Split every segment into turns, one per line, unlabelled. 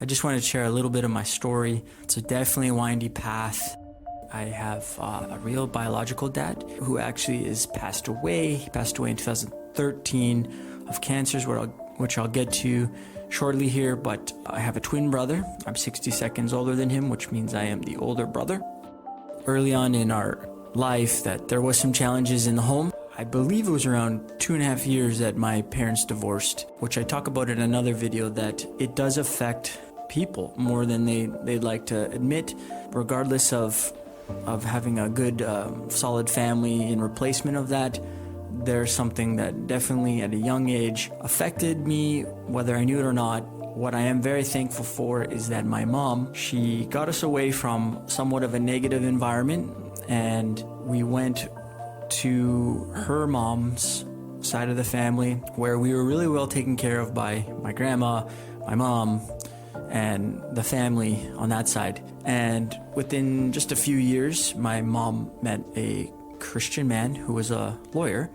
I just wanted to share a little bit of my story. It's definitely a windy path. I have a real biological dad who actually is passed away. He passed away in 2013 of cancers, which I'll get to shortly here, but I have a twin brother. I'm 60 seconds older than him, which means I am the older brother. Early on in our life that there was some challenges in the home. I believe it was around 2.5 years that my parents divorced, which I talk about in another video, that it does affect people more than they'd like to admit, regardless of having a good solid family in replacement of that. There's something that definitely at a young age affected me, whether I knew it or not. What I am very thankful for is that my mom, she got us away from somewhat of a negative environment, and we went to her mom's side of the family where we were really well taken care of by my grandma, my mom, and the family on that side. And within just a few years, my mom met a Christian man who was a lawyer,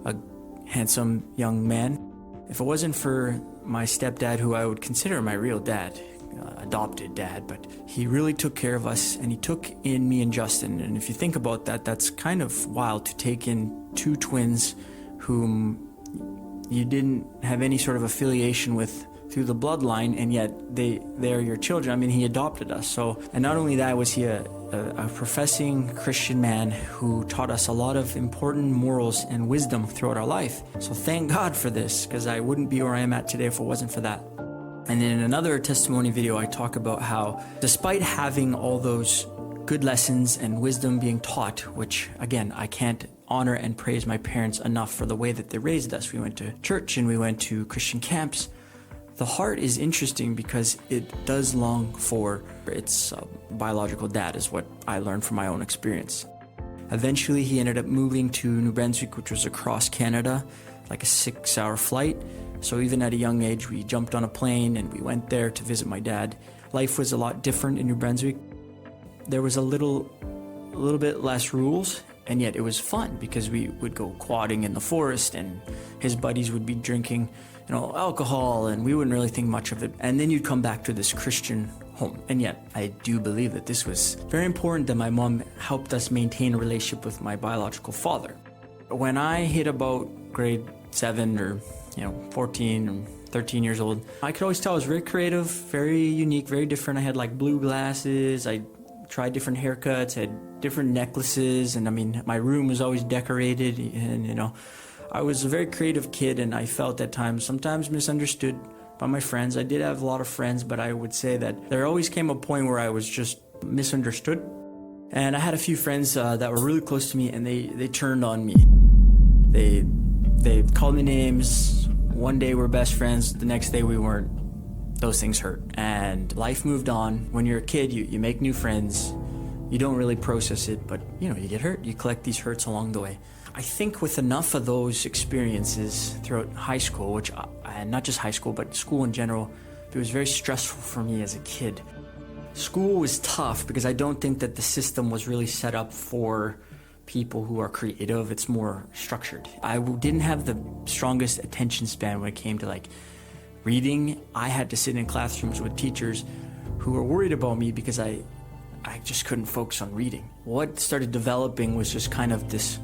a handsome young man. If it wasn't for my stepdad, who I would consider my real dad, adopted dad, but he really took care of us, and he took in me and Justin. And if you think about that, that's kind of wild to take in two twins whom you didn't have any sort of affiliation with through the bloodline, and yet they're your children. I mean, he adopted us. So, and not only that, was he a professing Christian man who taught us a lot of important morals and wisdom throughout our life. So thank God for this, because I wouldn't be where I am at today if it wasn't for that. And then in another testimony video, I talk about how despite having all those good lessons and wisdom being taught, which again, I can't honor and praise my parents enough for the way that they raised us. We went to church and we went to Christian camps. The heart is interesting because it does long for its biological dad, is what I learned from my own experience. Eventually, he ended up moving to New Brunswick, which was across Canada, like a 6-hour flight. So even at a young age, we jumped on a plane and we went there to visit my dad. Life was a lot different in New Brunswick. There was a little bit less rules, and yet it was fun because we would go quadding in the forest and his buddies would be drinking, alcohol, and we wouldn't really think much of it. And then you'd come back to this Christian home. And yet I do believe that this was very important, that my mom helped us maintain a relationship with my biological father. When I hit about grade 7 or 14 or 13 years old, I could always tell I was very creative, very unique, very different. I had like blue glasses. I tried different haircuts, had different necklaces, and I mean, my room was always decorated, and I was a very creative kid, and I felt at times, sometimes misunderstood by my friends. I did have a lot of friends, but I would say that there always came a point where I was just misunderstood. And I had a few friends that were really close to me, and they turned on me. They called me names. One day we're best friends, the next day we weren't. Those things hurt. And life moved on. When you're a kid, you make new friends. You don't really process it, but you get hurt. You collect these hurts along the way. I think with enough of those experiences throughout high school, which, and not just high school, but school in general, it was very stressful for me as a kid. School was tough because I don't think that the system was really set up for people who are creative. It's more structured. I didn't have the strongest attention span when it came to like reading. I had to sit in classrooms with teachers who were worried about me because I just couldn't focus on reading. What started developing was just kind of this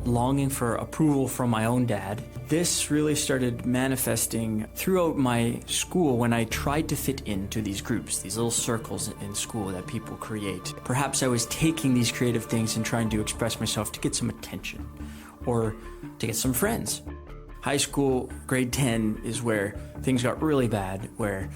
longing for approval from my own dad. This really started manifesting throughout my school when I tried to fit into these groups, these little circles in school that people create. Perhaps I was taking these creative things and trying to express myself to get some attention or to get some friends. High school, grade 10 is where things got really bad, where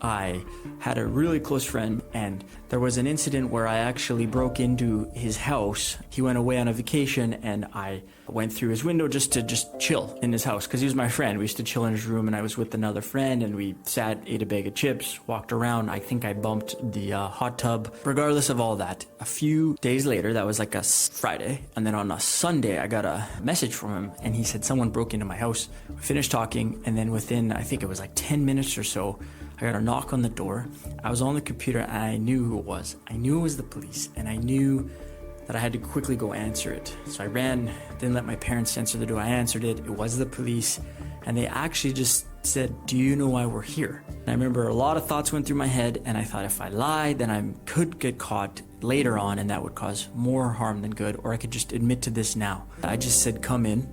I had a really close friend, and there was an incident where I actually broke into his house. He went away on a vacation, and I went through his window just to chill in his house, because he was my friend. We used to chill in his room, and I was with another friend, and we sat, ate a bag of chips, walked around. I think I bumped the hot tub. Regardless of all that, a few days later, that was like a Friday, and then on a Sunday, I got a message from him, and he said someone broke into my house. We finished talking, and then within, I think it was like 10 minutes or so, I got a knock on the door. I was on the computer and I knew who it was. I knew it was the police, and I knew that I had to quickly go answer it. So I ran, didn't let my parents answer the door. I answered it. It was the police, and they actually just said, "Do you know why we're here?" And I remember a lot of thoughts went through my head, and I thought if I lied, then I could get caught later on, and that would cause more harm than good, or I could just admit to this now. I just said, "Come in."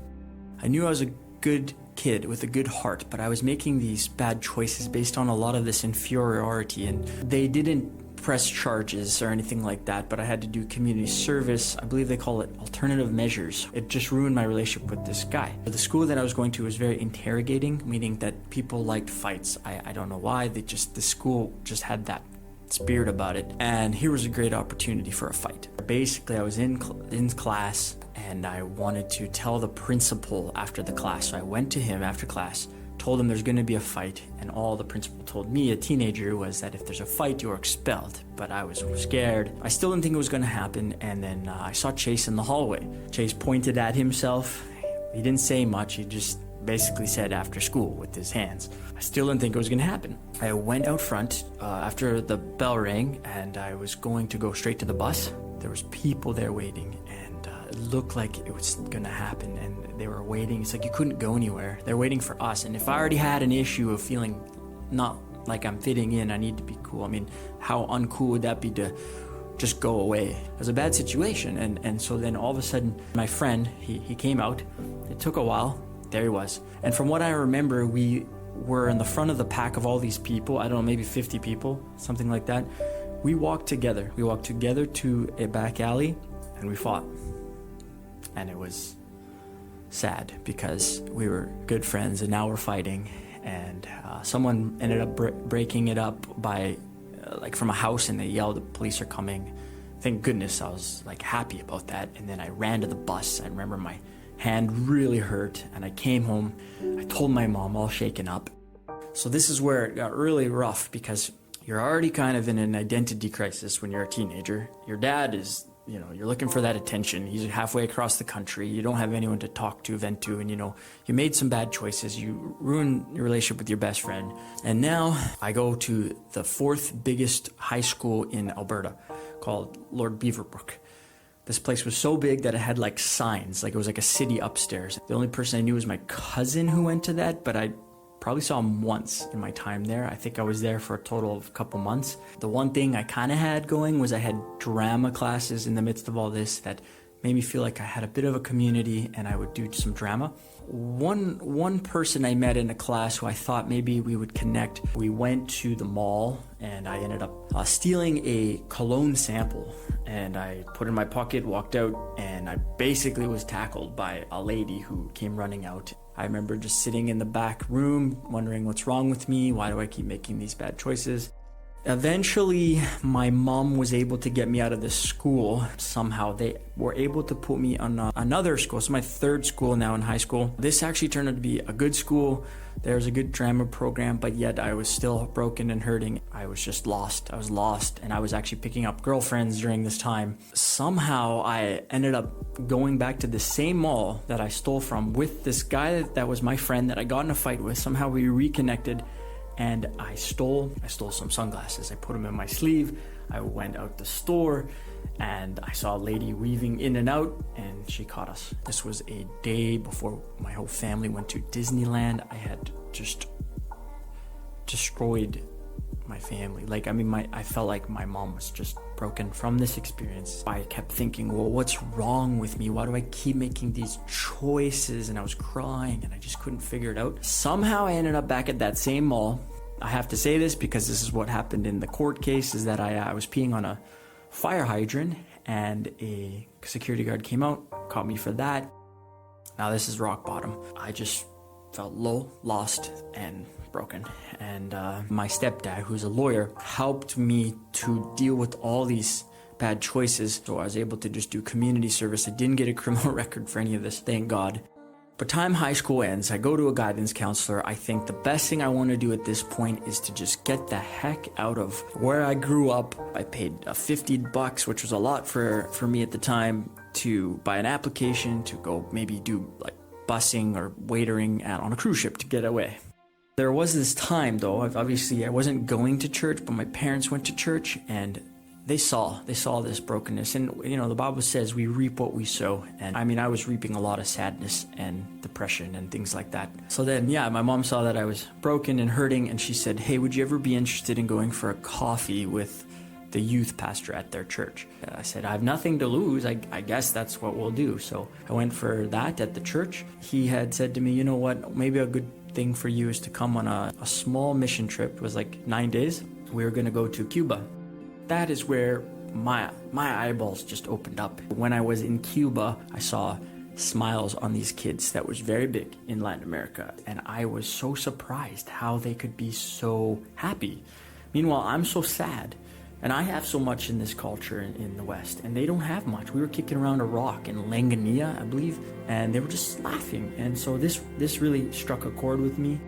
I knew I was a good kid with a good heart, but I was making these bad choices based on a lot of this inferiority, and they didn't press charges or anything like that, but I had to do community service. I believe they call it alternative measures. It just ruined my relationship with this guy. The school that I was going to was very interrogating, meaning that people liked fights. I don't know why, the school just had that spirit about it. And here was a great opportunity for a fight. Basically, I was in class and I wanted to tell the principal after the class. So I went to him after class, told him there's going to be a fight, and all the principal told me, a teenager, was that if there's a fight, you're expelled. But I was scared. I still didn't think it was going to happen, and then I saw Chase in the hallway. Chase pointed at himself. He didn't say much. He just basically said after school with his hands. I still didn't think it was going to happen. I went out front after the bell rang, and I was going to go straight to the bus. There was people there waiting, and it looked like it was going to happen, and they were waiting. It's like you couldn't go anywhere. They're waiting for us, and if I already had an issue of feeling not like I'm fitting in, I need to be cool. I mean, how uncool would that be to just go away? It was a bad situation, and so then all of a sudden, my friend, he came out. It took a while. There he was. And from what I remember, we were in the front of the pack of all these people. I don't know, maybe 50 people, something like that. We walked together. We walked together to a back alley, and we fought. And it was sad because we were good friends, and now we're fighting. And someone ended up breaking it up by, from a house, and they yelled, "The police are coming." Thank goodness I was happy about that. And then I ran to the bus. I remember my hand really hurt, and I came home. I told my mom, all shaken up. So this is where it got really rough, because you're already kind of in an identity crisis when you're a teenager. Your dad is, you're looking for that attention. He's halfway across the country. You don't have anyone to talk to, vent to, and you made some bad choices. You ruined your relationship with your best friend. And now I go to the fourth biggest high school in Alberta, called Lord Beaverbrook. This place was so big that it had signs, it was like a city upstairs. The only person I knew was my cousin who went to that, but I probably saw him once in my time there. I think I was there for a total of a couple months. The one thing I kind of had going was I had drama classes in the midst of all this that made me feel like I had a bit of a community, and I would do some drama. One person I met in a class who I thought maybe we would connect, we went to the mall, and I ended up stealing a cologne sample, and I put it in my pocket, walked out, and I basically was tackled by a lady who came running out. I remember just sitting in the back room wondering what's wrong with me, why do I keep making these bad choices? Eventually, my mom was able to get me out of this school. Somehow they were able to put me on another school. It's my third school now in high school. This actually turned out to be a good school. There was a good drama program, but yet I was still broken and hurting. I was just lost. I was lost, and I was actually picking up girlfriends during this time. Somehow I ended up going back to the same mall that I stole from with this guy that was my friend that I got in a fight with. Somehow we reconnected. And I stole some sunglasses. I put them in my sleeve. I went out the store, and I saw a lady weaving in and out, and she caught us. This was a day before my whole family went to Disneyland. I had just destroyed my family. I felt like my mom was just broken from this experience. I kept thinking, well, what's wrong with me? Why do I keep making these choices? And I was crying, and I just couldn't figure it out. Somehow I ended up back at that same mall. I have to say this because this is what happened in the court case, is that I was peeing on a fire hydrant, and a security guard came out, caught me for that. Now this is rock bottom. I just felt low, lost, and broken. And my stepdad, who's a lawyer, helped me to deal with all these bad choices. So I was able to just do community service. I didn't get a criminal record for any of this, thank God. By the time high school ends, I go to a guidance counselor. I think the best thing I want to do at this point is to just get the heck out of where I grew up. I paid $50, which was a lot for me at the time, to buy an application to go maybe do busing or waitering on a cruise ship to get away. There was this time, though, obviously I wasn't going to church, but my parents went to church, and they saw this brokenness. And, the Bible says we reap what we sow. And I was reaping a lot of sadness and depression and things like that. So then, my mom saw that I was broken and hurting, and she said, hey, would you ever be interested in going for a coffee with the youth pastor at their church? I said, I have nothing to lose. I guess that's what we'll do. So I went for that at the church. He had said to me, you know what, maybe a good thing for you is to come on a small mission trip. It was like 9 days. We were going to go to Cuba. That is where my eyeballs just opened up. When I was in Cuba, I saw smiles on these kids that was very big in Latin America. And I was so surprised how they could be so happy. Meanwhile, I'm so sad. And I have so much in this culture in the West, and they don't have much. We were kicking around a rock in 𝐄𝐝𝐢𝐿, I believe, and they were just laughing. And so this really struck a chord with me.